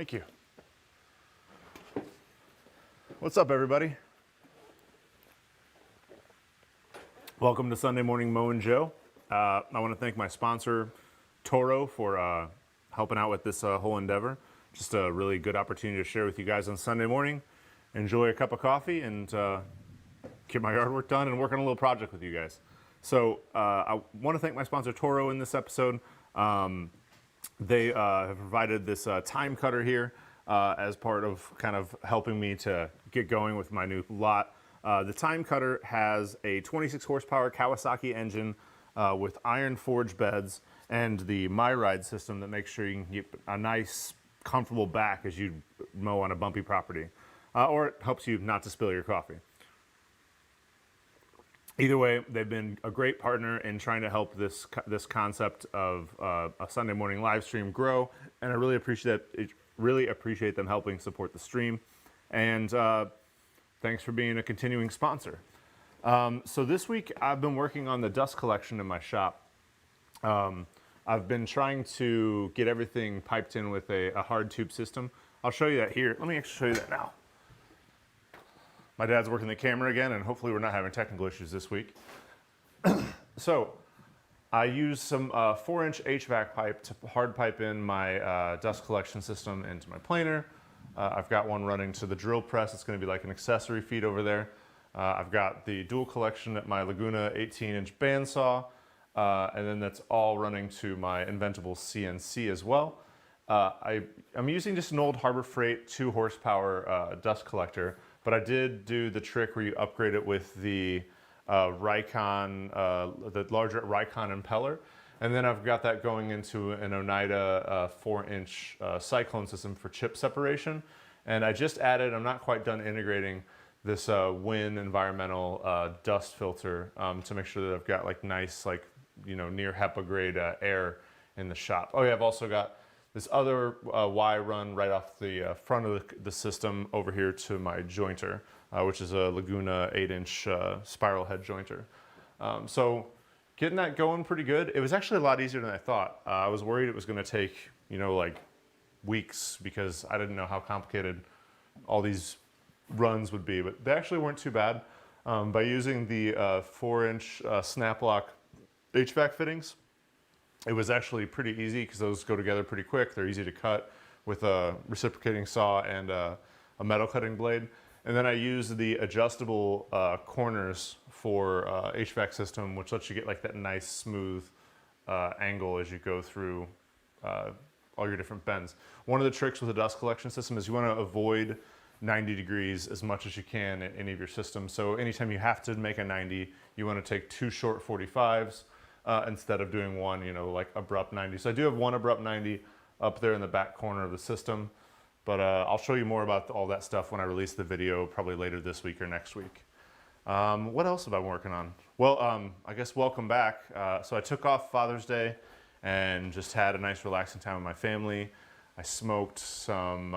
Thank you. What's up, everybody? Welcome to Sunday Morning Mo and Joe. I want to thank my sponsor, Toro, for helping out with this whole endeavor. Just a really good opportunity to share with you guys on Sunday morning. Enjoy a cup of coffee and get my yard work done and work on a little project with you guys. So I want to thank my sponsor, Toro, in this episode. They have provided this time cutter here as part of kind of helping me to get going with my new lot. The time cutter has a 26 horsepower Kawasaki engine with iron forged beds and the My Ride system that makes sure you can get a nice, comfortable back as you mow on a bumpy property, or it helps you not to spill your coffee. Either way, they've been a great partner in trying to help this concept of a Sunday morning live stream grow, and I really appreciate them helping support the stream. And thanks for being a continuing sponsor. So this week I've been working on the dust collection in my shop. I've been trying to get everything piped in with a hard tube system. I'll show you that here. Let me actually show you that now. My dad's working the camera again, and hopefully we're not having technical issues this week. So I used some 4-inch HVAC pipe to hard pipe in my dust collection system into my planer. I've got one running to the drill press. It's going to be like an accessory feed over there. I've got the dual collection at my Laguna 18-inch bandsaw, and then that's all running to my Inventable CNC as well. I'm using just an old Harbor Freight 2 horsepower dust collector, but I did do the trick where you upgrade it with the Rikon, the larger Rikon impeller. And then I've got that going into an Oneida 4-inch cyclone system for chip separation. And I just added, I'm not quite done integrating this WIN environmental dust filter to make sure that I've got like nice, like, you know, near HEPA grade air in the shop. Oh yeah, I've also got this other Y run right off the front of the system over here to my jointer, which is a Laguna 8-inch spiral head jointer. So getting that going pretty good. It was actually a lot easier than I thought. I was worried it was going to take, you know, like weeks because I didn't know how complicated all these runs would be, but they actually weren't too bad. By using the 4-inch snap lock HVAC fittings, it was actually pretty easy because those go together pretty quick. They're easy to cut with a reciprocating saw and a metal cutting blade. And then I used the adjustable corners for HVAC system, which lets you get like that nice smooth angle as you go through all your different bends. One of the tricks with the dust collection system is you want to avoid 90 degrees as much as you can in any of your systems. So anytime you have to make a 90, you want to take 2 short 45s. Instead of doing one, you know, like abrupt 90. So I do have one abrupt 90 up there in the back corner of the system, but I'll show you more about all that stuff when I release the video, probably later this week or next week. What else have I been working on? Well, I guess welcome back. So I took off Father's Day and just had a nice relaxing time with my family. I smoked some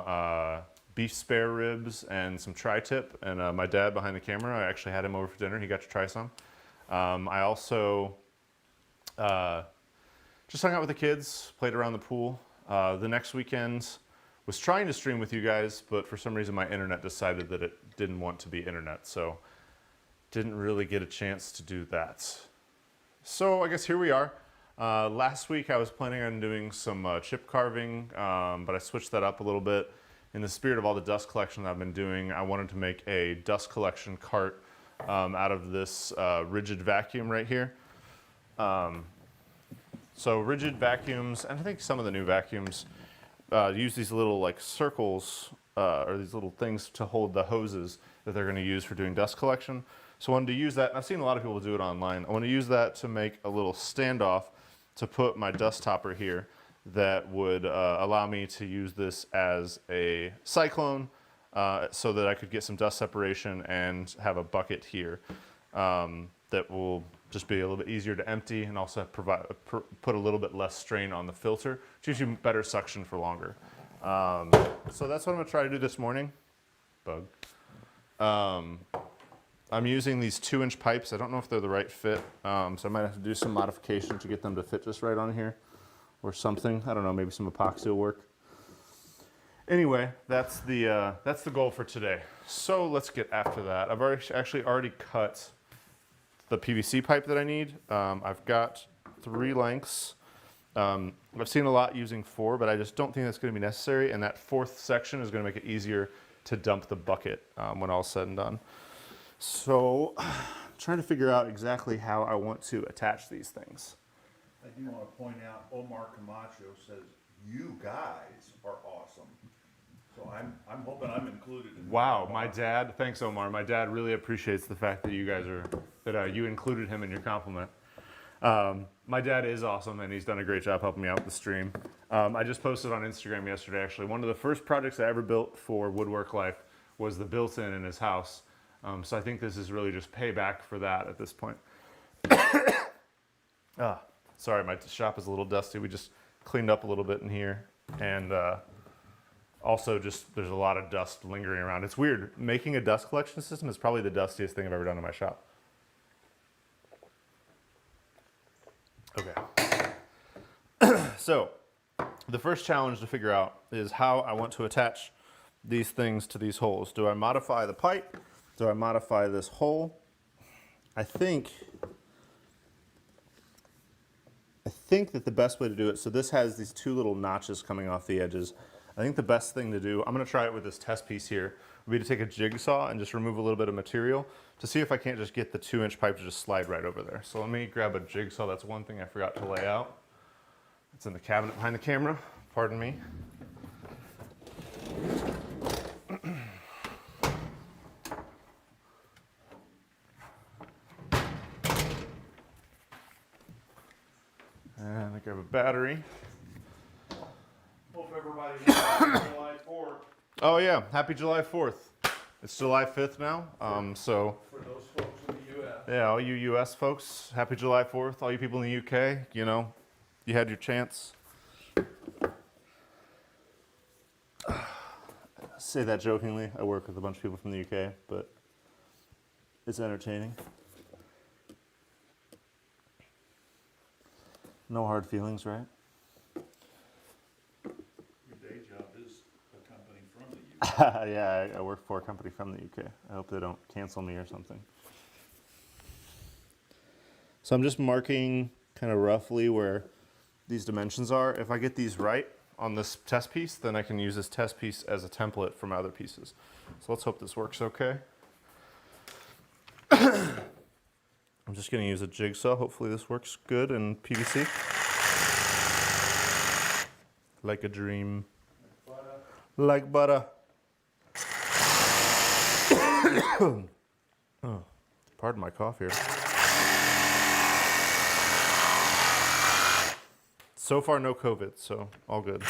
beef spare ribs and some tri-tip, and my dad behind the camera, I actually had him over for dinner. He got to try some. I also just hung out with the kids, played around the pool. The next weekend was trying to stream with you guys, but for some reason my internet decided that it didn't want to be internet, so didn't really get a chance to do that. So I guess here we are. Last week I was planning on doing some chip carving, but I switched that up a little bit. In the spirit of all the dust collection that I've been doing, I wanted to make a dust collection cart out of this rigid vacuum right here. So rigid vacuums, and I think some of the new vacuums use these little like circles or these little things to hold the hoses that they're going to use for doing dust collection. So I wanted to use that, and I've seen a lot of people do it online. I want to use that to make a little standoff to put my dust topper here that would allow me to use this as a cyclone so that I could get some dust separation and have a bucket here that will just be a little bit easier to empty and also put a little bit less strain on the filter, which gives you better suction for longer. So that's what I'm going to try to do this morning. Bug. I'm using these 2-inch pipes. I don't know if they're the right fit, so I might have to do some modification to get them to fit just right on here or something. I don't know, maybe some epoxy will work. Anyway, that's the goal for today. So let's get after that. I've already cut the PVC pipe that I need. I've got 3 lengths. I've seen a lot using 4, but I just don't think that's going to be necessary. And that 4th section is going to make it easier to dump the bucket when all's said and done. So I'm trying to figure out exactly how I want to attach these things. I do want to point out, Omar Camacho says, "You guys are awesome." So I'm hoping I'm included in that. Wow, my dad, thanks Omar. My dad really appreciates the fact that you included him in your compliment. My dad is awesome and he's done a great job helping me out with the stream. I just posted on Instagram yesterday actually. One of the first projects I ever built for Wood.Work.LIFE was the built-in in his house. So I think this is really just payback for that at this point. Sorry, my shop is a little dusty. We just cleaned up a little bit in here. And also just there's a lot of dust lingering around. It's weird. Making a dust collection system is probably the dustiest thing I've ever done in my shop. Okay. So the first challenge to figure out is how I want to attach these things to these holes. Do I modify the pipe? Do I modify this hole? I think that the best way to do it, so this has these 2 little notches coming off the edges. I think the best thing to do, I'm going to try it with this test piece here, would be to take a jigsaw and just remove a little bit of material to see if I can't just get the 2-inch pipe to just slide right over there. So let me grab a jigsaw. That's one thing I forgot to lay out. It's in the cabinet behind the camera. Pardon me. And I grab a battery. Hope everybody has July 4th. Oh yeah, happy July 4th. It's July 5th now, so. For those folks in the U.S. Yeah, all you U.S. folks, happy July 4th. All you people in the U.K., you know, you had your chance. I say that jokingly. I work with a bunch of people from the U.K., but it's entertaining. No hard feelings, right? Your day job is a company from the U.K. Yeah, I work for a company from the UK. I hope they don't cancel me or something. So I'm just marking kind of roughly where these dimensions are. If I get these right on this test piece, then I can use this test piece as a template for my other pieces. So let's hope this works okay. I'm just going to use a jigsaw. Hopefully this works good in PVC. Like a dream. Like butter. Oh, pardon my cough here. So far, no COVID, so all good.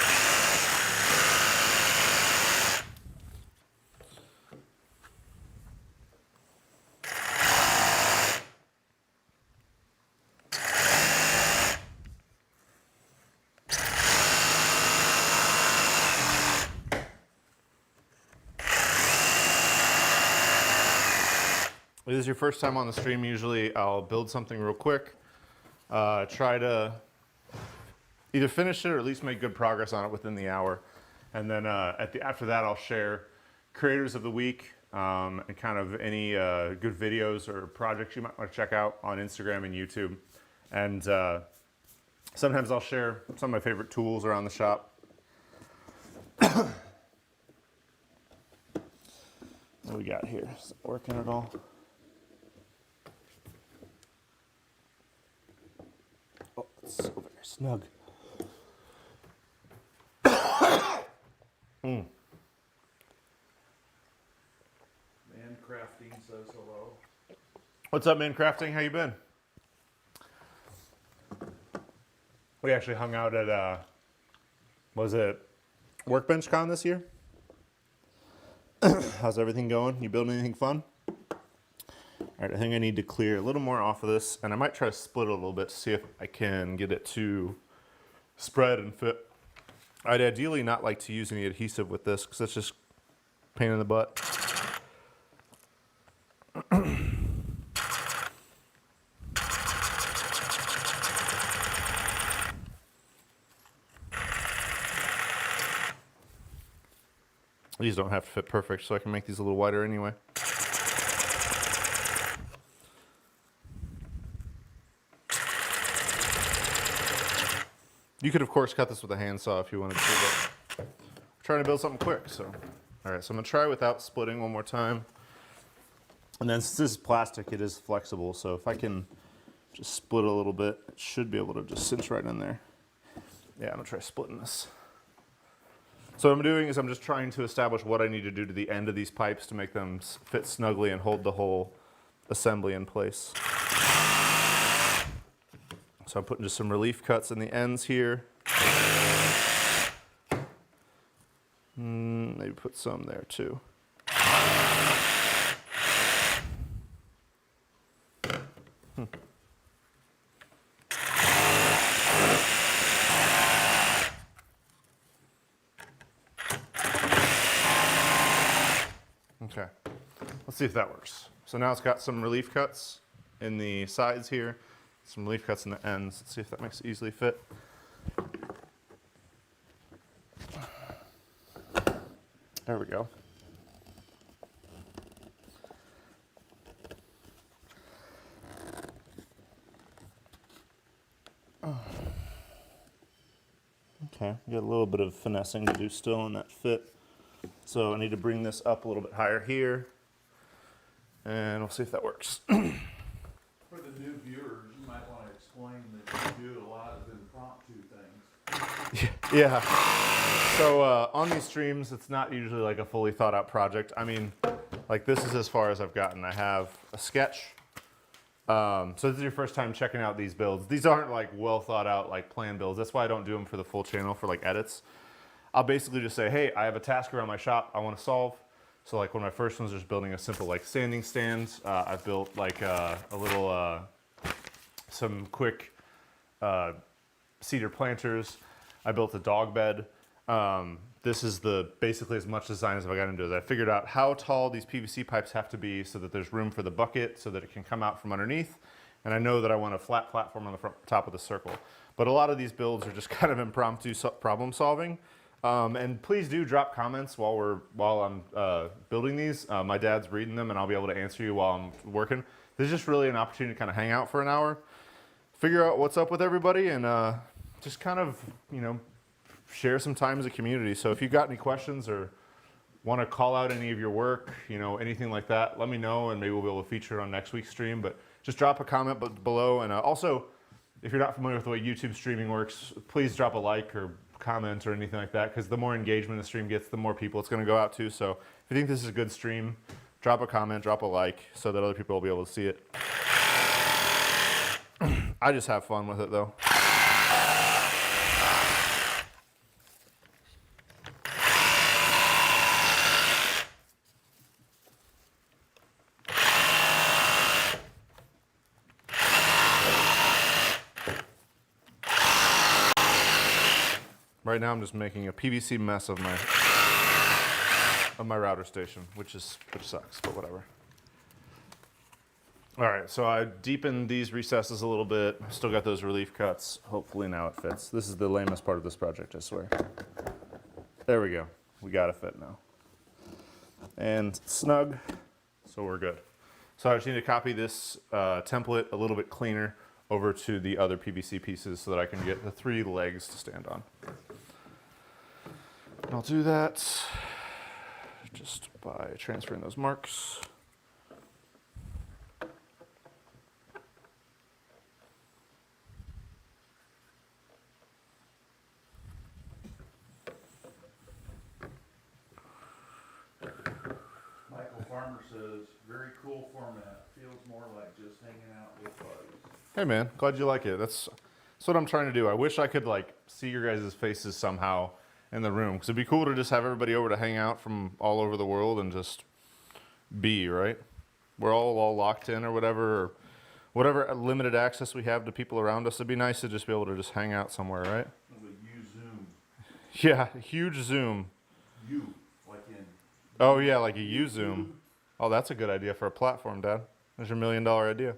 If this is your first time on the stream, usually I'll build something real quick, try to either finish it or at least make good progress on it within the hour. And then after that, I'll share creators of the week and kind of any good videos or projects you might want to check out on Instagram and YouTube. And sometimes I'll share some of my favorite tools around the shop. What do we got here? Is it working at all? Oh, it's so very snug. Man Crafting says hello. What's up, Man Crafting? How you been? We actually hung out at, was it Workbench Con this year? How's everything going? You building anything fun? All right, I think I need to clear a little more off of this, and I might try to split it a little bit to see if I can get it to spread and fit. I'd ideally not like to use any adhesive with this because that's just a pain in the butt. These don't have to fit perfect, so I can make these a little wider anyway. You could, of course, cut this with a handsaw if you wanted to, but I'm trying to build something quick, so. All right, so I'm gonna try without splitting one more time. And then since this is plastic, it is flexible, so if I can just split a little bit, it should be able to just cinch right in there. Yeah, I'm gonna try splitting this. So what I'm doing is I'm just trying to establish what I need to do to the end of these pipes to make them fit snugly and hold the whole assembly in place. So I'm putting just some relief cuts in the ends here. Maybe put some there too. Okay, let's see if that works. So now it's got some relief cuts in the sides here, some relief cuts in the ends. Let's see if that makes it easily fit. There we go. Okay, got a little bit of finessing to do still in that fit. So I need to bring this up a little bit higher here, and we'll see if that works. For the new viewers, you might want to explain that you do a lot of impromptu things. Yeah. So on these streams, it's not usually like a fully thought out project. I mean, like this is as far as I've gotten. I have a sketch. So this is your first time checking out these builds. These aren't like well thought out like plan builds. That's why I don't do them for the full channel for like edits. I'll basically just say, hey, I have a task around my shop I want to solve. So like one of my first ones was just building a simple like sanding stand. I've built like a little, some quick cedar planters. I built a dog bed. This is basically as much design as I got into it. I figured out how tall these PVC pipes have to be so that there's room for the bucket so that it can come out from underneath. And I know that I want a flat platform on the top of the circle. But a lot of these builds are just kind of impromptu problem solving. And please do drop comments while I'm building these. My dad's reading them and I'll be able to answer you while I'm working. This is just really an opportunity to kind of hang out for an hour, figure out what's up with everybody, and just kind of, you know, share some time as a community. So if you've got any questions or want to call out any of your work, you know, anything like that, let me know and maybe we'll be able to feature it on next week's stream. But just drop a comment below. And also, if you're not familiar with the way YouTube streaming works, please drop a like or comment or anything like that, because the more engagement the stream gets, the more people it's going to go out to. So if you think this is a good stream, drop a comment, drop a like, so that other people will be able to see it. I just have fun with it though. Right now I'm just making a PVC mess of my router station, which sucks, but whatever. All right, so I deepened these recesses a little bit. Still got those relief cuts. Hopefully now it fits. This is the lamest part of this project, I swear. There we go. We got it fit now. And snug, so we're good. So I just need to copy this template a little bit cleaner over to the other PVC pieces so that I can get the 3 legs to stand on. And I'll do that just by transferring those marks. Michael Farmer says, very cool format. Feels more like just hanging out with buddies. Hey man, glad you like it. That's what I'm trying to do. I wish I could like see your guys' faces somehow in the room, because it'd be cool to just have everybody over to hang out from all over the world and just be, right? We're all locked in or whatever limited access we have to people around us. It'd be nice to just be able to just hang out somewhere, right? Use Zoom. Yeah, huge Zoom. You, like in. Oh yeah, like a U-Zoom. Oh, that's a good idea for a platform, Dad. There's your $1 million idea.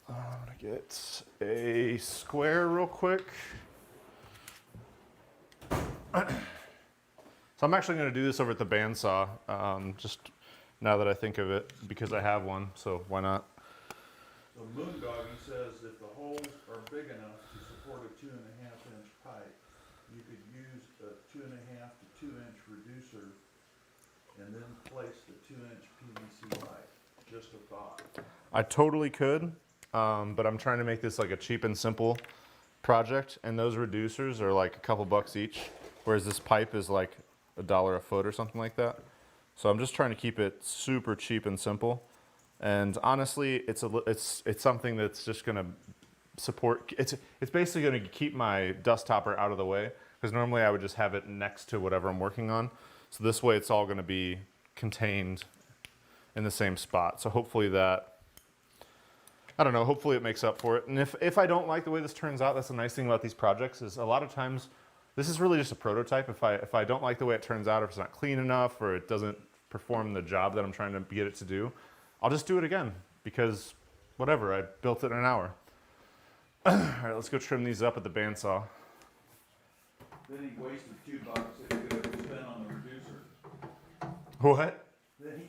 I'm gonna get a square real quick. So I'm actually going to do this over at the bandsaw, just now that I think of it, because I have one, so why not? So Moondoggy says if the holes are big enough to support a 2.5-inch pipe, you could use a 2.5 to 2-inch reducer and then place the 2-inch PVC pipe. Just a thought. I totally could, but I'm trying to make this like a cheap and simple project, and those reducers are like a couple bucks each, whereas this pipe is like $1 a foot or something like that. So I'm just trying to keep it super cheap and simple. And honestly, it's something that's just going to support. It's basically going to keep my dust topper out of the way, because normally I would just have it next to whatever I'm working on. So this way, it's all going to be contained in the same spot. So hopefully that, I don't know, hopefully it makes up for it. And if I don't like the way this turns out, that's the nice thing about these projects, is a lot of times this is really just a prototype. If I don't like the way it turns out, or if it's not clean enough, or it doesn't perform the job that I'm trying to get it to do, I'll just do it again, because whatever, I built it in an hour. All right, let's go trim these up at the bandsaw. Then he wasted $2 that he could have spent on the reducer. What? Then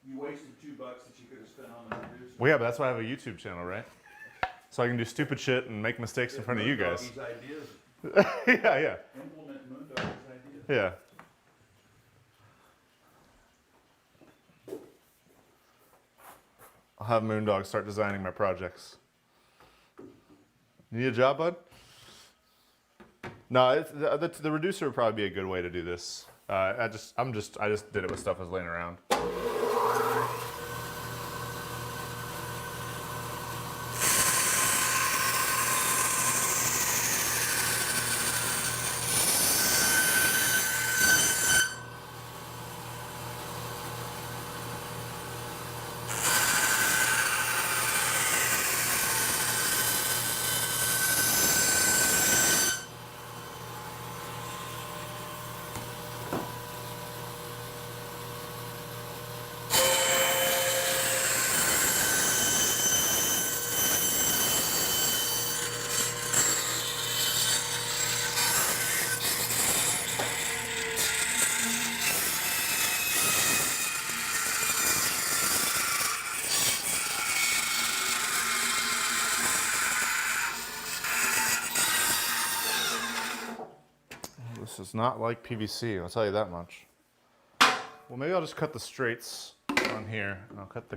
you wasted $2 that you could have spent on the reducer. Well, yeah, but that's why I have a YouTube channel, right? So I can do stupid shit and make mistakes in front of you guys. Moondoggy's ideas. Yeah. Implement Moondoggy's ideas. Yeah. I'll have Moondog start designing my projects. You need a job, bud? No, the reducer would probably be a good way to do this. I just did it with stuff I was laying around. This is not like PVC, I'll tell you that much. Well, maybe I'll just cut the straights on here, and I'll cut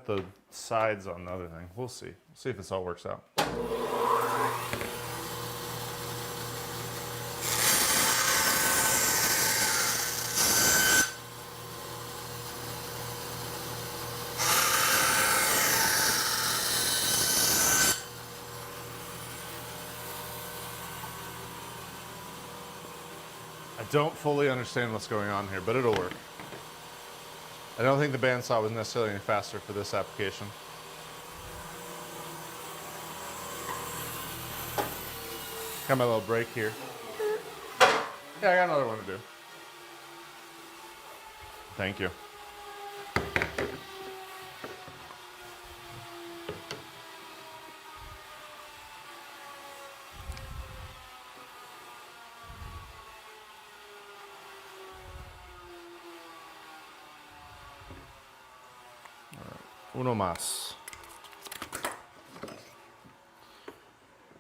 the sides on the other thing. We'll see. We'll see if this all works out. I don't fully understand what's going on here, but it'll work. I don't think the bandsaw was necessarily any faster for this application. Got my little break here. Yeah, I got another one to do. Thank you. Uno más.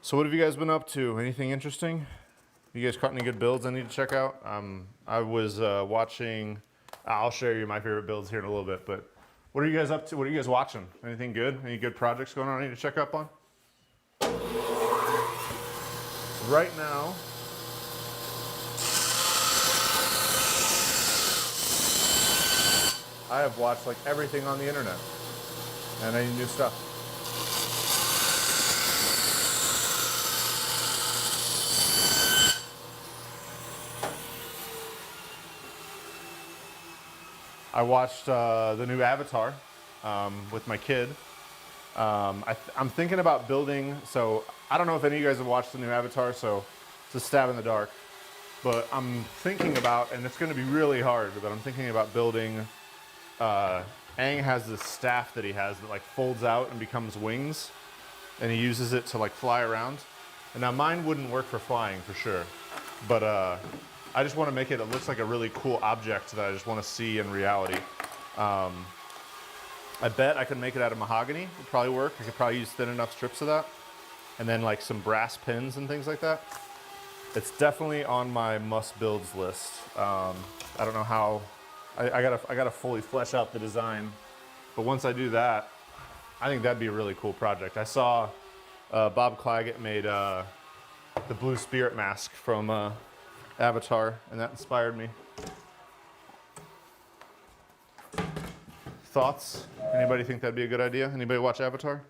So what have you guys been up to? Anything interesting? You guys caught any good builds I need to check out? I was watching, I'll share you my favorite builds here in a little bit, but what are you guys up to? What are you guys watching? Anything good? Any good projects going on I need to check up on? Right now, I have watched like everything on the internet. And any new stuff. I watched the new Avatar with my kid. I'm thinking about building, so I don't know if any of you guys have watched the new Avatar, so it's a stab in the dark. But I'm thinking about, and it's going to be really hard, but I'm thinking about building Aang has this staff that he has that like folds out and becomes wings, and he uses it to like fly around. And now mine wouldn't work for flying for sure, but I just want to make it looks like a really cool object that I just want to see in reality. I bet I could make it out of mahogany. It would probably work. I could probably use thin enough strips of that. And then like some brass pins and things like that. It's definitely on my must builds list. I don't know how, I gotta fully flesh out the design. But once I do that, I think that'd be a really cool project. I saw Bob Claggett made the Blue Spirit mask from Avatar, and that inspired me. Thoughts? Anybody think that'd be a good idea? Anybody watch Avatar?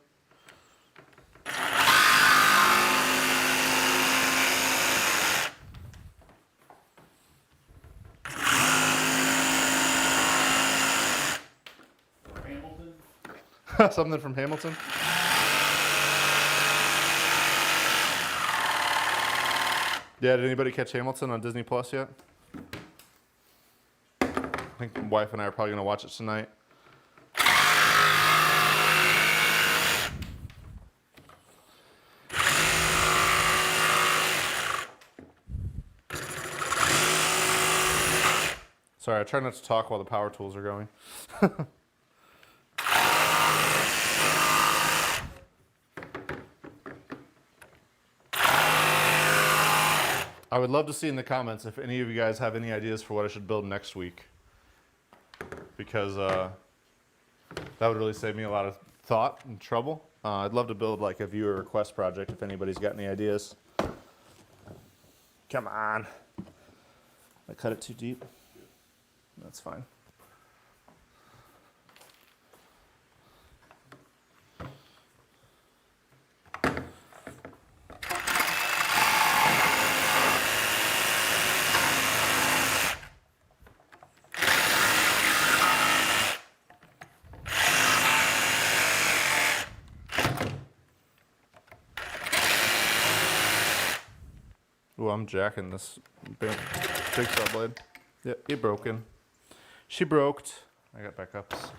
Hamilton? Something from Hamilton? Yeah, did anybody catch Hamilton on Disney Plus yet? I think my wife and I are probably gonna watch it tonight. Sorry, I try not to talk while the power tools are going. I would love to see in the comments if any of you guys have any ideas for what I should build next week. Because that would really save me a lot of thought and trouble. I'd love to build like a viewer request project if anybody's got any ideas. Come on. I cut it too deep. That's fine. Ooh, I'm jacking this jigsaw blade. Yep, it broken. She broked. I got backups.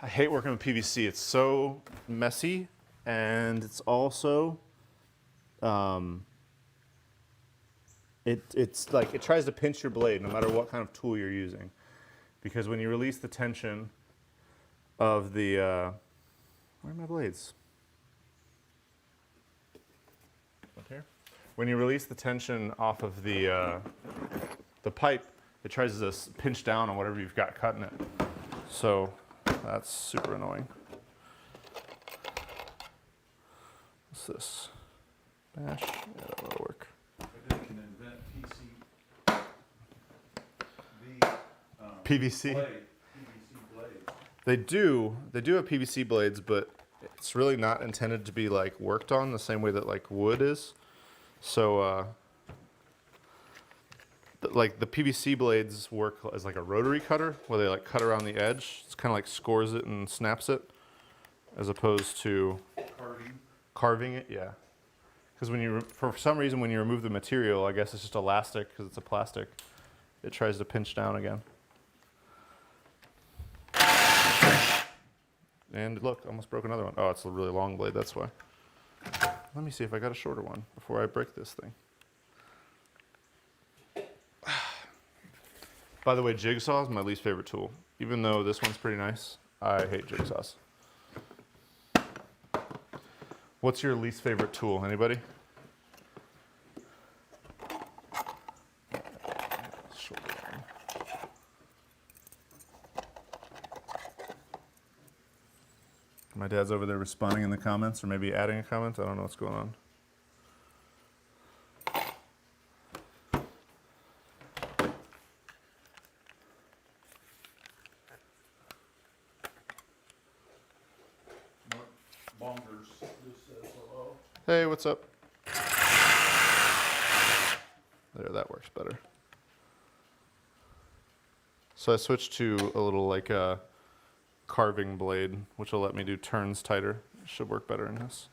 I hate working with PVC. It's so messy, and it's also, it's like it tries to pinch your blade no matter what kind of tool you're using, because when you release the tension of the, where are my blades? Up here. When you release the tension off of the pipe, it tries to pinch down on whatever you've got cutting it. So that's super annoying. What's this? Bash? Yeah, that'll work. They can invent PVC? PVC blades. They do have PVC blades, but it's really not intended to be like worked on the same way that like wood is. So like the PVC blades work as like a rotary cutter where they like cut around the edge. It's kind of like scores it and snaps it, as opposed to carving it. Yeah, because when you for some reason when you remove the material, I guess it's just elastic because it's a plastic. It tries to pinch down again. And look, almost broke another one. Oh, it's a really long blade. That's why. Let me see if I got a shorter one before I break this thing. By the way, jigsaw is my least favorite tool. Even though this one's pretty nice, I hate jigsaws. What's your least favorite tool? Anybody? My dad's over there responding in the comments, or maybe adding a comment. I don't know what's going on. Bonkers just says hello. Hey, what's up? There, that works better. So I switched to a little like carving blade, which will let me do turns tighter. It should work better in this.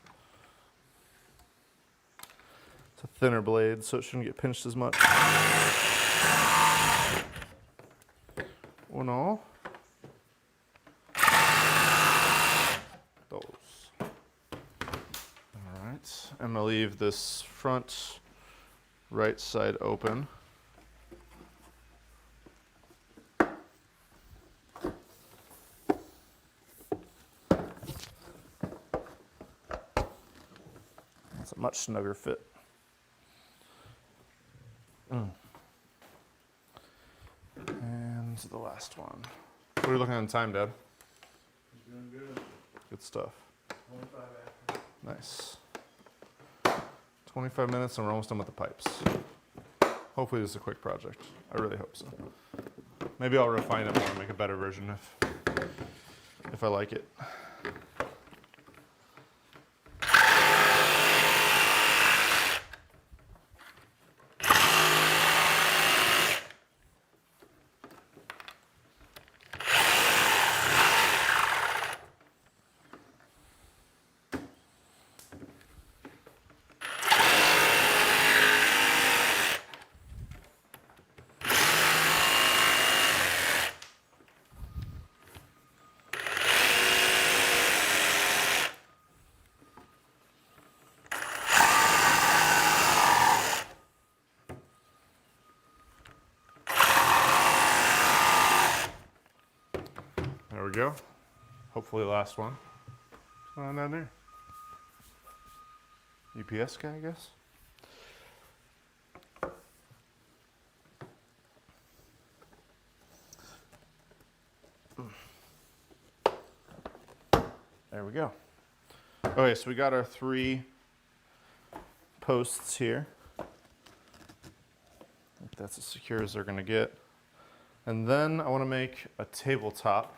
It's a thinner blade, so it shouldn't get pinched as much. Oh no. Those. All right, I'm gonna leave this front right side open. It's a much snugger fit. And the last one. What are we looking at in time, Dad? He's doing good. Good stuff. 25 after. Nice. 25 minutes and we're almost done with the pipes. Hopefully this is a quick project. I really hope so. Maybe I'll refine it more and make a better version if I like it. There we go. Hopefully last one. What's going on down there? UPS guy, I guess. There we go. Okay, so we got our 3 posts here. I think that's as secure as they're gonna get. And then I wanna make a tabletop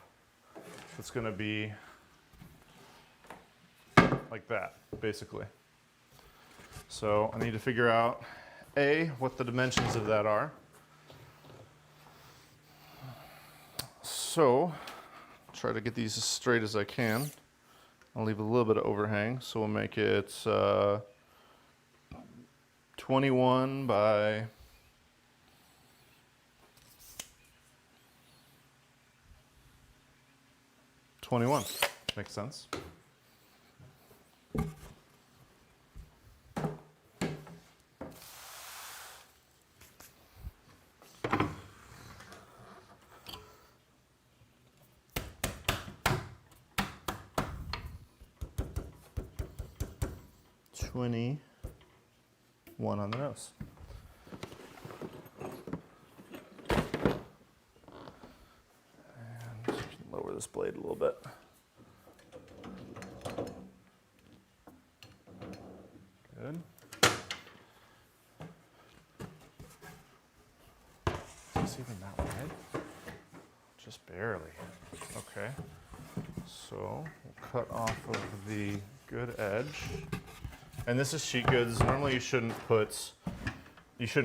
that's gonna be like that, basically. So I need to figure out, A, what the dimensions of that are. So, try to get these as straight as I can. I'll leave a little bit of overhang, so we'll make it 21 by 21. Makes sense. One on the nose. And lower this blade a little bit. Good. Is this even that wide? Just barely. Okay. So we'll cut off of the good edge. And this is sheet goods. Normally you shouldn't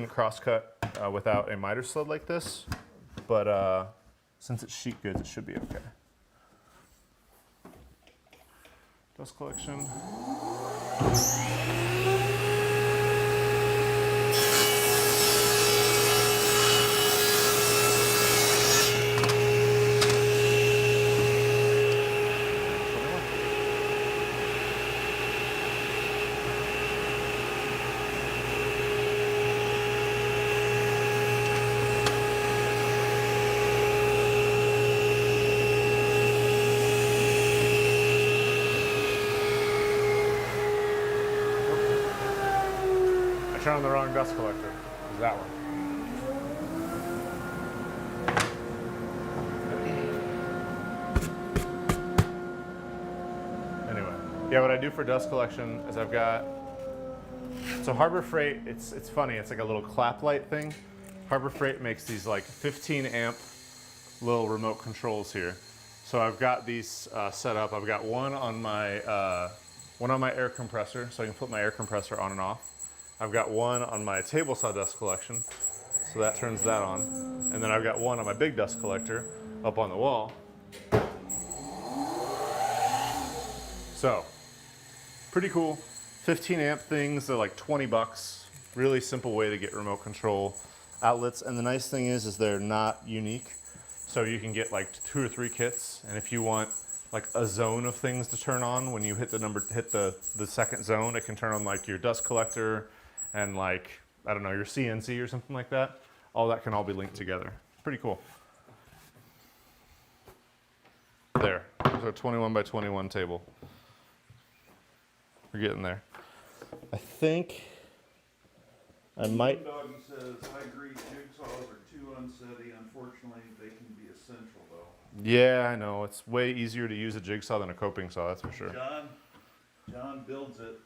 cross cut without a miter sled like this, but since it's sheet goods, it should be okay. Dust collection. On the wrong dust collector. It was that one. Anyway, yeah, what I do for dust collection is I've got, so Harbor Freight, it's funny, it's like a little clap light thing. Harbor Freight makes these like 15 amp little remote controls here. So I've got these set up. I've got one on my air compressor, so I can put my air compressor on and off. I've got one on my table saw dust collection, so that turns that on. And then I've got one on my big dust collector up on the wall. So, pretty cool. 15 amp things, they're like 20 bucks. Really simple way to get remote control outlets. And the nice thing is they're not unique. So you can get like 2 or 3 kits. And if you want like a zone of things to turn on, when you hit the second zone, it can turn on like your dust collector, and like I don't know, your CNC or something like that. All that can all be linked together. Pretty cool. There, there's our 21 by 21 table. We're getting there. I think I might. Doggy says, I agree, jigsaws are too unsteady. Unfortunately, they can be essential though. Yeah, I know. It's way easier to use a jigsaw than a coping saw, that's for sure. John builds it,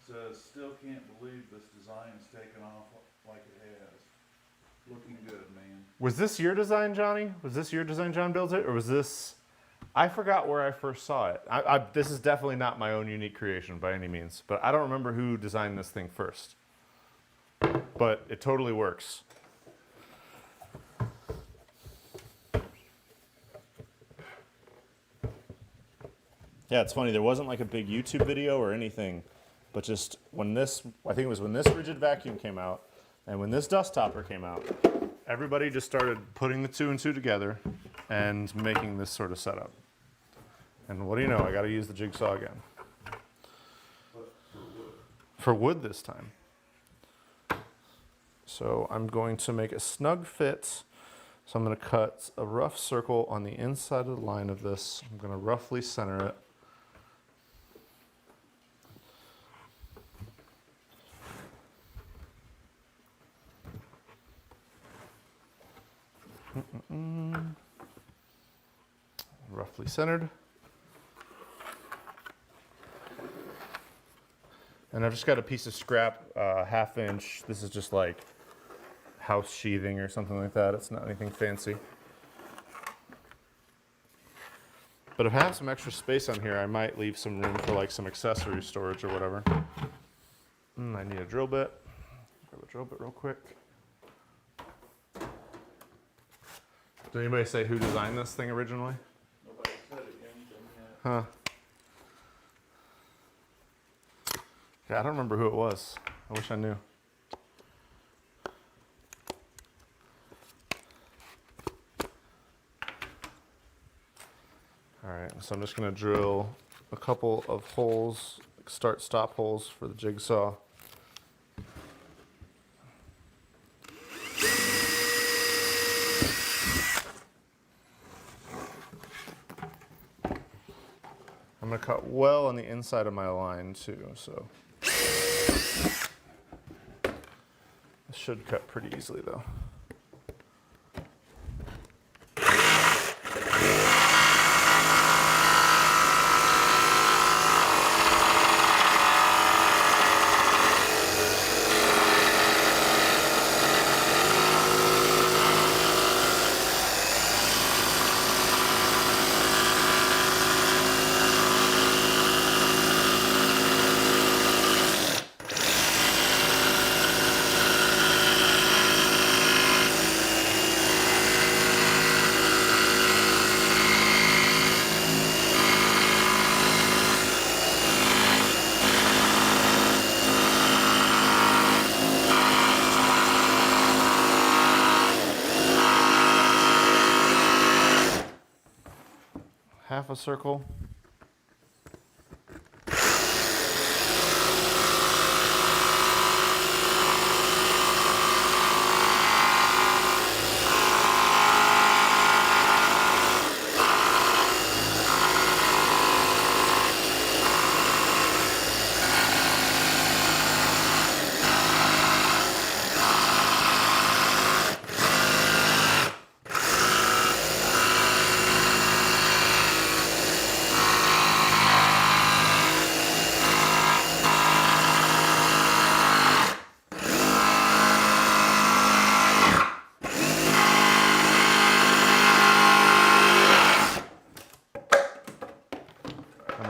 says, still can't believe this design is taken off like it has. Looking good, man. Was this your design, Johnny? Was this your design, John Builds It? Or was this... I forgot where I first saw it. This is definitely not my own unique creation by any means, but I don't remember who designed this thing first. But it totally works. Yeah, it's funny. There wasn't like a big YouTube video or anything, but just when this, I think it was when this rigid vacuum came out and when this dust topper came out, everybody just started putting the two and two together and making this sort of setup. And what do you know? I got to use the jigsaw again. For wood this time. So I'm going to make a snug fit. So I'm going to cut a rough circle on the inside of the line of this. I'm going to roughly center it. Roughly centered. And I've just got a piece of scrap, 1/2 inch. This is just like house sheathing or something like that. It's not anything fancy. But if I have some extra space on here, I might leave some room for like some accessory storage or whatever. I need a drill bit. Grab a drill bit real quick. Did anybody say who designed this thing originally? Nobody said anything yet. Huh. Yeah, I don't remember who it was. I wish I knew. All right, so I'm just gonna drill a couple of holes, start-stop holes for the jigsaw. I'm gonna cut well on the inside of my line too, so. This should cut pretty easily though. Half a circle.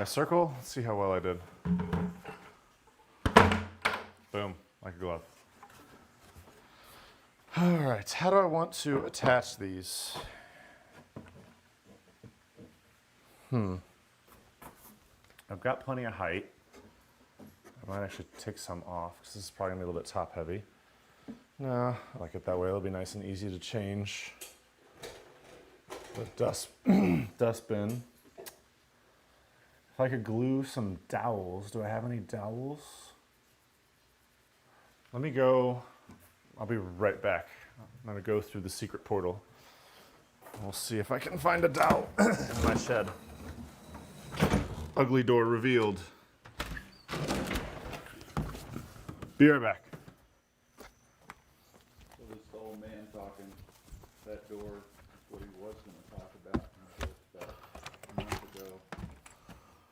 Circle. Let's see how well I did. Boom, like a glove. All right, how do I want to attach these? I've got plenty of height. I might actually take some off because this is probably gonna be a little bit top heavy. No, I like it that way. It'll be nice and easy to change the dust bin. If I could glue some dowels, do I have any dowels? Let me go, I'll be right back. I'm gonna go through the secret portal. We'll see if I can find a dowel in my shed. Ugly door revealed. Be right back. So this old man talking, that door is what he was gonna talk about until about a month ago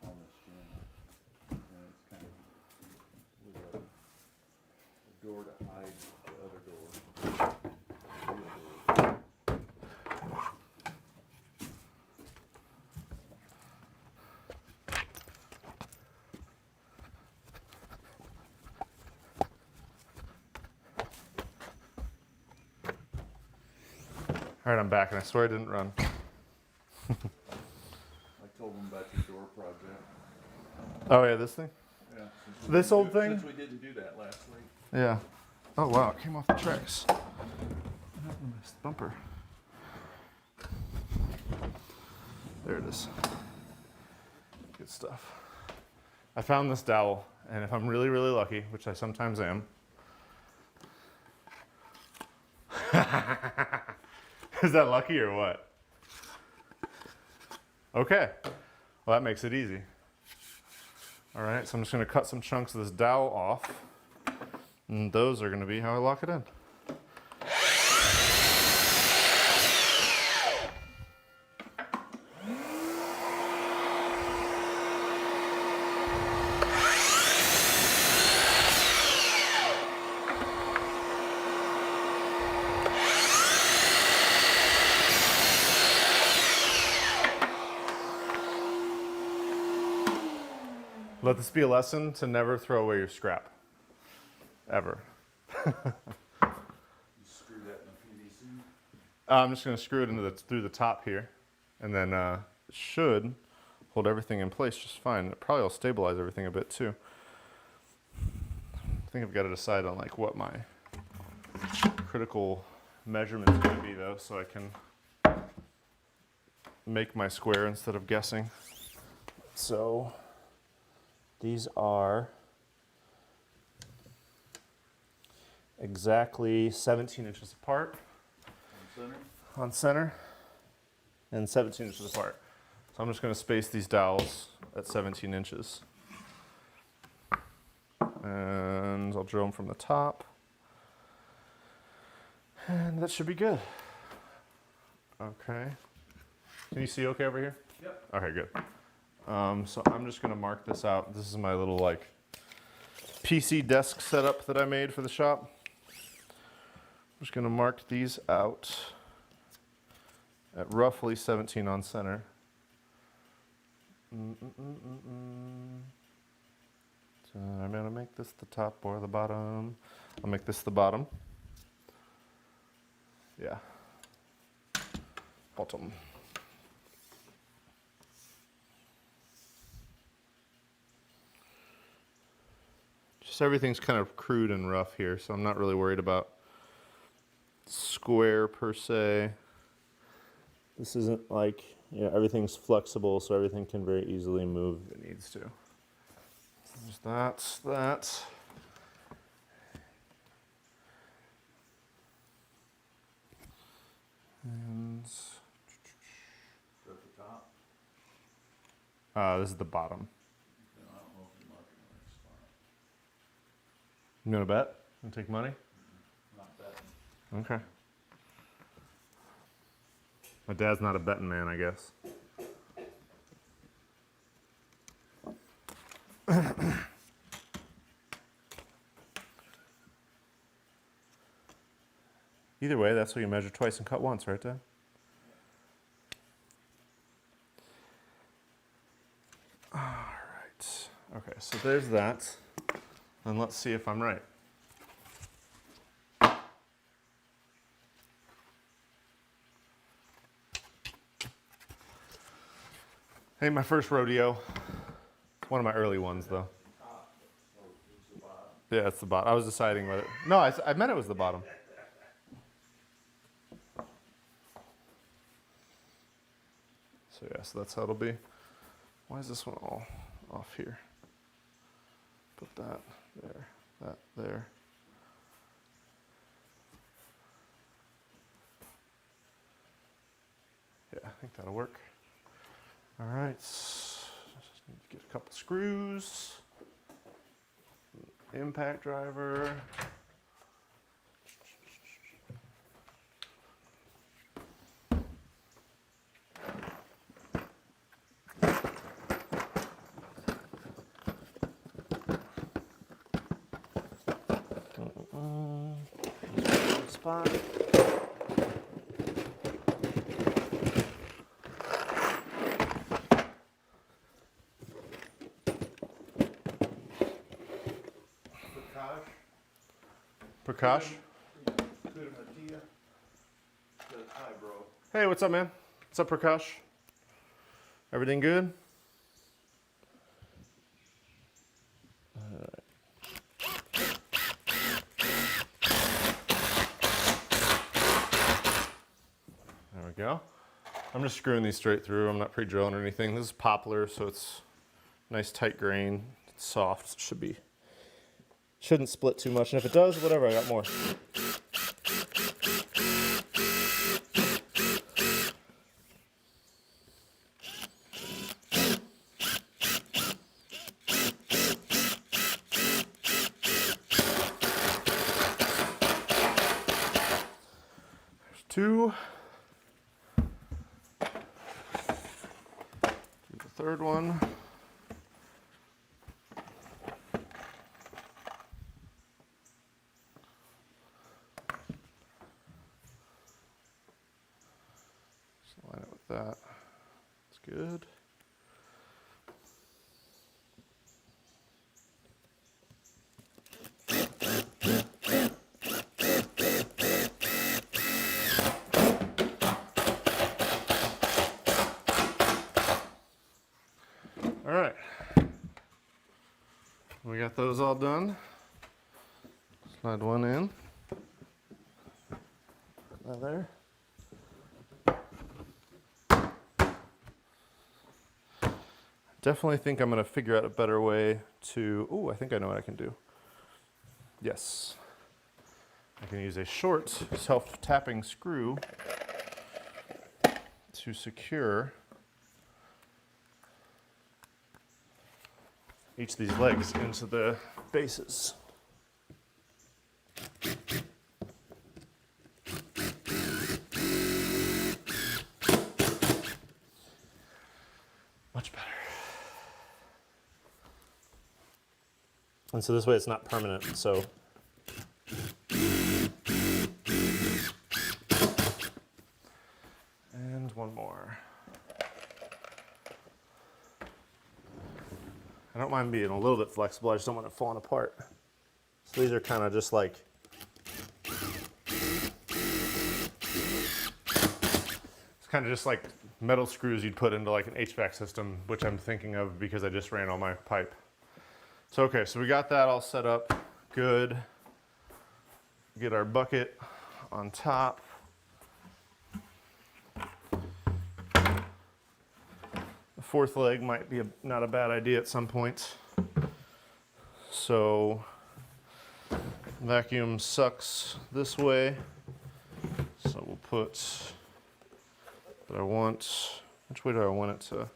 on this channel. And it's kind of with a door to hide the other door. Real door. All right, I'm back, and I swear I didn't run. I told him about your door project. Oh yeah, this thing? Yeah. since we This didn't old do- thing? Since we didn't do that last week. Yeah. Oh wow, it came off the tracks. What happened to this bumper? There it is. Good stuff. I found this dowel, and if I'm really, really lucky, which I sometimes am. Is that lucky or what? Okay. Well, that makes it easy. All right, so I'm just gonna cut some chunks of this dowel off, and those are gonna be how I lock it in. Let this be a lesson to never throw away your scrap. Ever. You screw that in the PVC. I'm just going to screw it through the top here, and then it should hold everything in place just fine. It probably will stabilize everything a bit too. I think I've got to decide on like what my critical measurement is going to be though, so I can make my square instead of guessing. So these are exactly 17 inches apart on center and 17 inches apart. So I'm just going to space these dowels at 17 inches. And I'll drill them from the top. And that should be good. Okay. Can you see okay over here? Yep. Okay, good. So I'm just gonna mark this out. This is my little like PC desk setup that I made for the shop. I'm just gonna mark these out at roughly 17 on center. So I'm gonna make this the top or the bottom. I'll make this the bottom. Yeah. Bottom. Just everything's kind of crude and rough here, so I'm not really worried about square per se. This isn't like, you know, everything's flexible, so everything can very easily move if it needs to. There's that. And Is that the top? this is the bottom. No, I don't know if you mark it in the right spot. You gonna bet? Gonna take money? Not that. Okay. My dad's not a betting man, I guess. Either way, that's what you measure twice and cut once, right, Dad? All right. Okay, so there's that. And let's see if I'm right. Ain't my first rodeo. One of my early ones, though. Yeah, it's the bottom. I was deciding whether... No, I meant it was the bottom. So yeah, so that's how it'll be. Why is this one all off here? Put that there, that there. think that'll work. All right, just need to get a couple screws, impact driver. Spot. Prakash. Hi, bro. Hey, what's up, man? What's up, Prakash? Everything good? There we go. I'm just screwing these straight through. I'm not pre-drilling or anything. This is poplar, so it's nice tight grain. It's soft. It shouldn't split too much. And if it does, whatever, I got more. There's two. Do the third one. Line it with that. That's good. All right. We got those all done. Slide one in. That there. Definitely think I'm going to figure out a better way to, oh, I think I know what I can do. Yes. I can use a short self-tapping screw to secure each of these legs into the bases. Much better. And so this way it's not permanent, so. And one more. I don't mind being a little bit flexible, I just don't want it falling apart. So these are kind of just like, it's kind of just like metal screws you'd put into like an HVAC system, which I'm thinking of because I just ran all my pipe. So okay, so we got that all set up, good. Get our bucket on top. The fourth leg might be not a bad idea at some point. So vacuum sucks this way. So we'll put, which way do I want it to?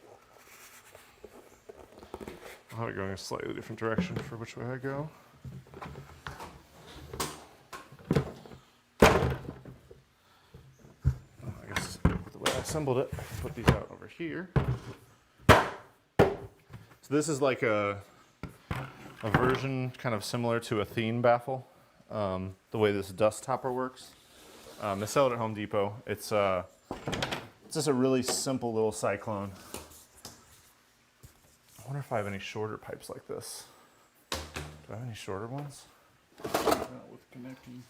I'll have it going a slightly different direction for which way I go. I guess the way I assembled it, I'll put these out over here. So this is like a version kind of similar to a Thien baffle, the way this dust topper works. They sell it at Home Depot. It's just a really simple little cyclone. I wonder if I have any shorter pipes like this. Do I have any shorter ones? With connecting.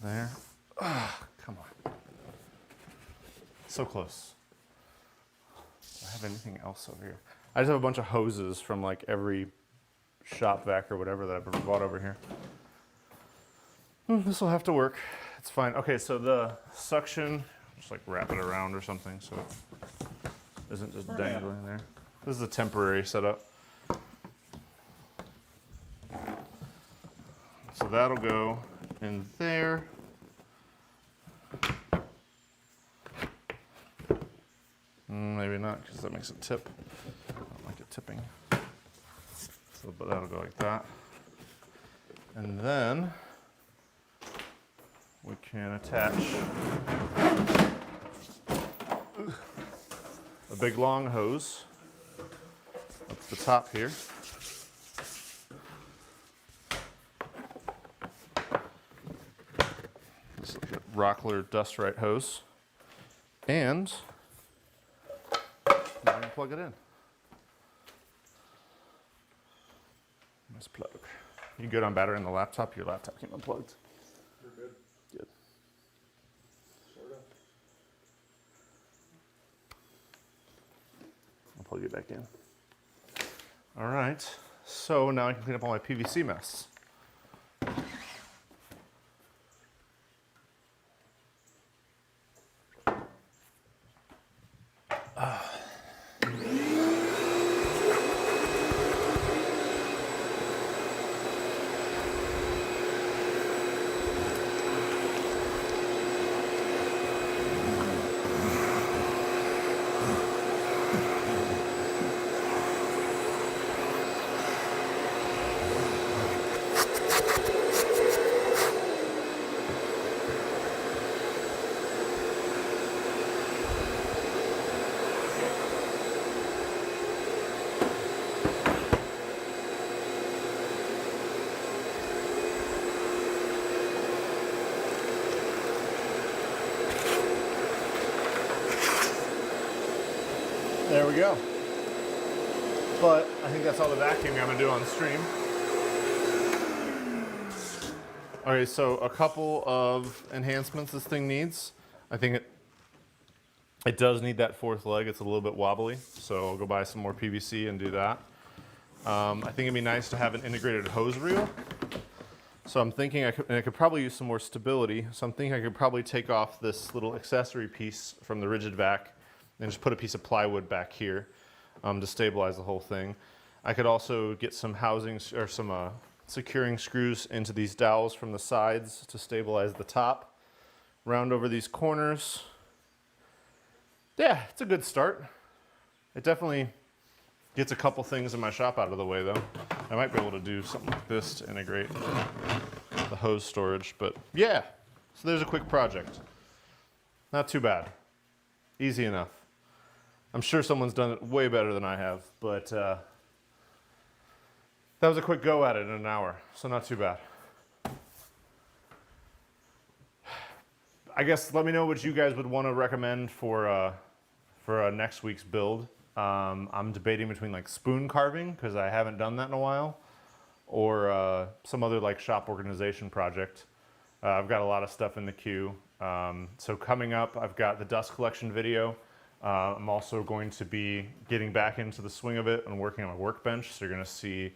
There. Ah, come on. So close. Do I have anything else over here? I just have a bunch of hoses from like every shop vac or whatever that I've ever bought over here. This will have to work. It's fine. Okay, so the suction, just like wrap it around or something so it isn't just dangling there. This is a temporary setup. So that'll go in there. Maybe not, because that makes it tip. I don't like it tipping. So, but that'll go like that. And then we can attach a big long hose up the top here. This is a Rockler Dust Right hose. And now we can plug it in. Nice plug. You good on battery in the laptop? Your laptop came unplugged. You're good. Good. Sort of. I'll plug it back in. All right. So now I can clean up all my PVC mess. There we go. But I think that's all the vacuuming I'm gonna do on stream. Okay, so a couple of enhancements this thing needs. I think it does need that fourth leg. It's a little bit wobbly, so I'll go buy some more PVC and do that. I think it'd be nice to have an integrated hose reel. So I'm thinking I could probably use some more stability. So I'm thinking I could probably take off this little accessory piece from the rigid vac and just put a piece of plywood back here to stabilize the whole thing. I could also get some housings or some securing screws into these dowels from the sides to stabilize the top. Round over these corners. Yeah, it's a good start. It definitely gets a couple things in my shop out of the way though. I might be able to do something like this to integrate the hose storage, but yeah. So there's a quick project. Not too bad. Easy enough. I'm sure someone's done it way better than I have, but that was a quick go at it in an hour, so not too bad. I guess let me know what you guys would want to recommend for next week's build. I'm debating between like spoon carving, because I haven't done that in a while, or some other like shop organization project. I've got a lot of stuff in the queue. So coming up, I've got the dust collection video. I'm also going to be getting back into the swing of it and working on a workbench. So you're going to see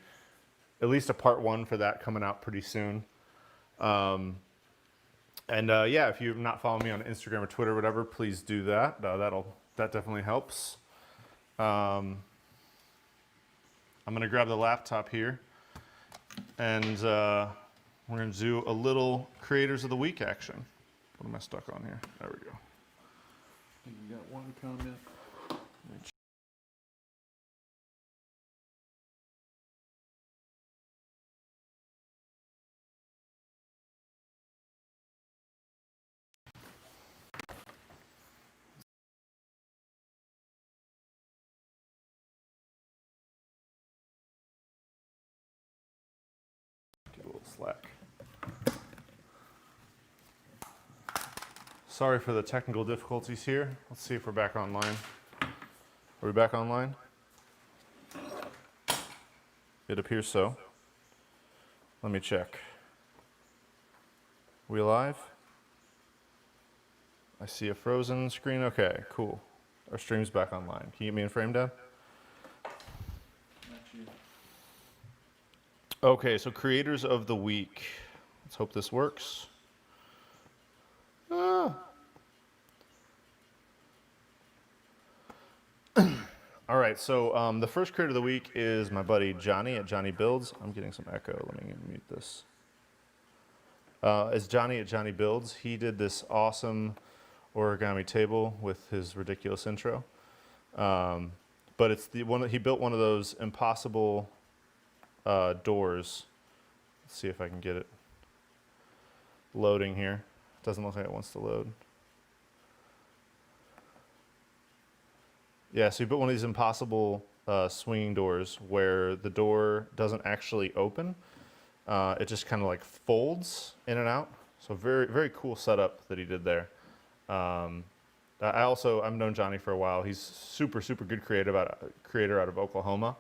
at least a part 1 for that coming out pretty soon. Yeah, if you've not followed me on Instagram or Twitter or whatever, please do that. That definitely helps. I'm going to grab the laptop here and we're going to do a little Creators of the Week action. What am I stuck on here? There we go. You got one comment? Get a little slack. Sorry for the technical difficulties here. Let's see if we're back online. Are we back online? It appears so. Let me check. We live? I see a frozen screen. Okay, cool. Our stream's back online. Can you get me in frame, Dad? Not you. Okay, so Creators of the Week. Let's hope this works. All right, so the first creator of the week is my buddy Johnny at Johnny Builds. I'm getting some echo. Let me mute this. It's Johnny at Johnny Builds. He did this awesome origami table with his ridiculous intro. But it's the one that he built one of those impossible doors. Let's see if I can get it loading here. Doesn't look like it wants to load. Yeah, so he built one of these impossible swinging doors where the door doesn't actually open. It just kind of like folds in and out. So very, very cool setup that he did there. I've known Johnny for a while. He's super, super good creator out of Oklahoma.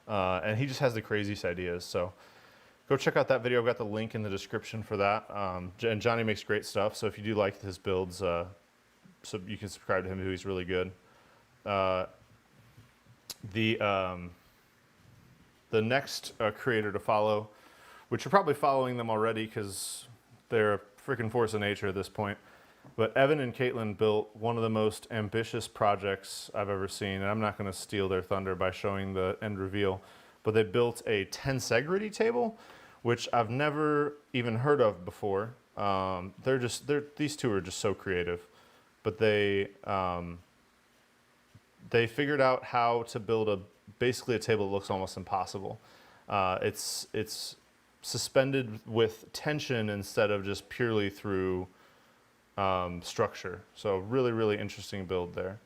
And he just has the craziest ideas. So go check out that video. I've got the link in the description for that. And Johnny makes great stuff. So if you do like his builds, so you can subscribe to him too. He's really good. The next creator to follow, which you're probably following them already because they're a freaking force of nature at this point. But Evan and Katelyn built one of the most ambitious projects I've ever seen, and I'm not going to steal their thunder by showing the end reveal, but they built a Tensegrity table, which I've never even heard of before. These two are just so creative, but they figured out how to build basically a table that looks almost impossible. It's suspended with tension instead of just purely through structure. So really, really interesting build there.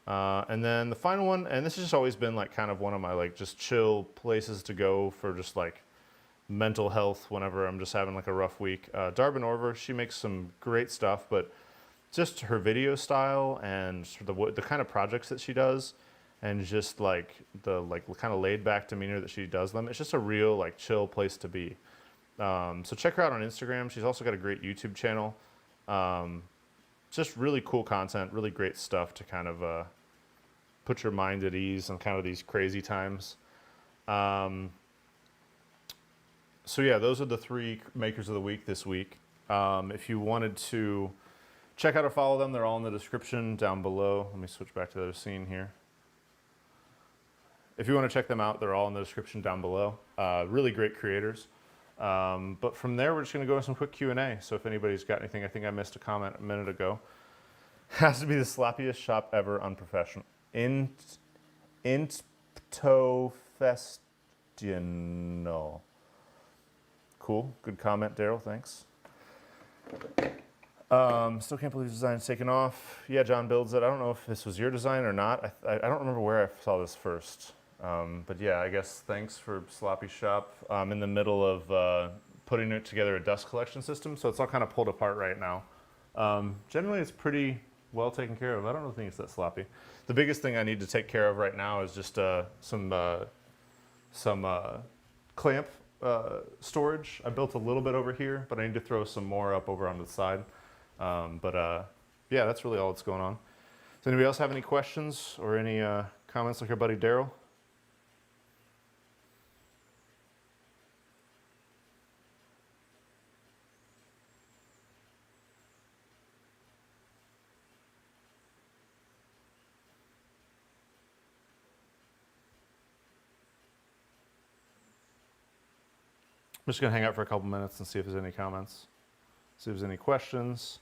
And then the final one, and this has just always been like kind of one of my like just chill places to go for just like mental health whenever I'm just having like a rough week. Darbin Orver, she makes some great stuff, but just her video style and the kind of projects that she does, and just like the kind of laid back demeanor that she does them, it's just a real like chill place to be. So check her out on Instagram. She's also got a great YouTube channel. Just really cool content, really great stuff to kind of put your mind at ease in kind of these crazy times. So yeah, those are the 3 makers of the week this week. If you wanted to check out or follow them, they're all in the description down below. Let me switch back to the other scene here. If you want to check them out, they're all in the description down below. Really great creators. But from there, we're just going to go into some quick Q&A. So if anybody's got anything, I think I missed a comment a minute ago. Has to be the sloppiest shop ever unprofessional. Intofestional. Cool. Good comment, Daryl. Thanks. Still can't believe the design's taken off. Yeah, John builds it. I don't know if this was your design or not. I don't remember where I saw this first. But yeah, I guess thanks for Sloppy Shop. I'm in the middle of putting it together a dust collection system, so it's all kind of pulled apart right now. Generally, it's pretty well taken care of. I don't think it's that sloppy. The biggest thing I need to take care of right now is just some clamp storage. I built a little bit over here, but I need to throw some more up over on the side. Yeah, that's really all that's going on. Does anybody else have any questions or any comments like our buddy Daryl? I'm just going to hang out for a couple minutes and see if there's any comments, see if there's any questions.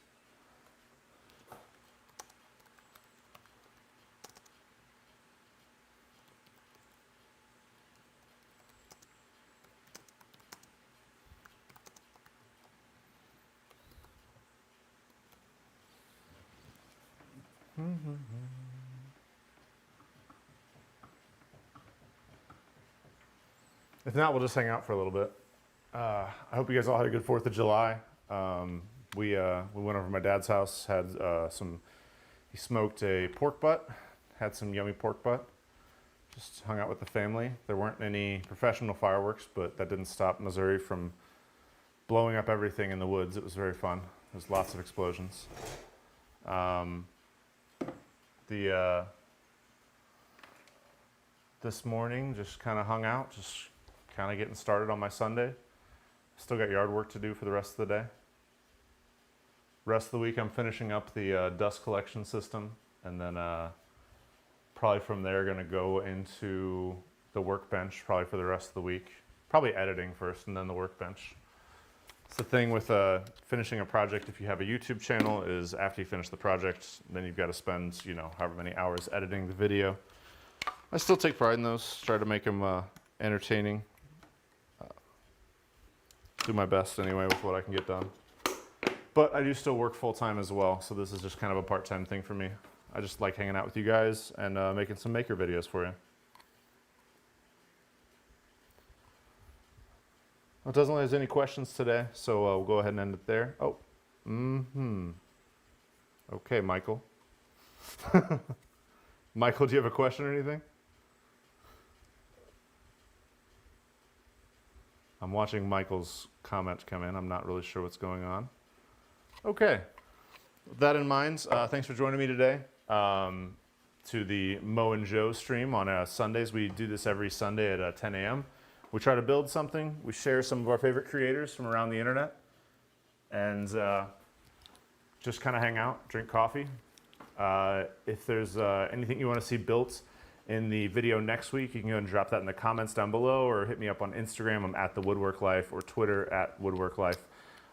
If not, we'll just hang out for a little bit. I hope you guys all had a good 4th of July. We went over to my dad's house, had he smoked a pork butt, had some yummy pork butt, just hung out with the family. There weren't any professional fireworks, but that didn't stop Missouri from blowing up everything in the woods. It was very fun. There's lots of explosions. This morning, just kind of hung out, just kind of getting started on my Sunday. Still got yard work to do for the rest of the day. Rest of the week, I'm finishing up the dust collection system, and then probably from there going to go into the workbench probably for the rest of the week. Probably editing first and then the workbench. It's the thing with finishing a project, if you have a YouTube channel, is after you finish the project, then you've got to spend, you know, however many hours editing the video. I still take pride in those, try to make them entertaining. Do my best anyway with what I can get done. But I do still work full-time as well, so this is just kind of a part-time thing for me. I just like hanging out with you guys and making some maker videos for you. Well, it doesn't look like there's any questions today, so we'll go ahead and end it there. Oh, okay, Michael. Michael, do you have a question or anything? I'm watching Michael's comment come in. I'm not really sure what's going on. Okay. With that in mind, thanks for joining me today to the Mo and Joe stream on Sundays. We do this every Sunday at 10 a.m. We try to build something. We share some of our favorite creators from around the internet and just kind of hang out, drink coffee. If there's anything you want to see built in the video next week, you can go and drop that in the comments down below or hit me up on Instagram. I'm at the WoodWorkLIFE or Twitter at WoodWorkLIFE.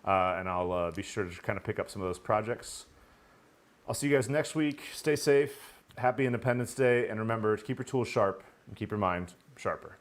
And I'll be sure to kind of pick up some of those projects. I'll see you guys next week. Stay safe. Happy Independence Day. And remember to keep your tools sharp and keep your mind sharper.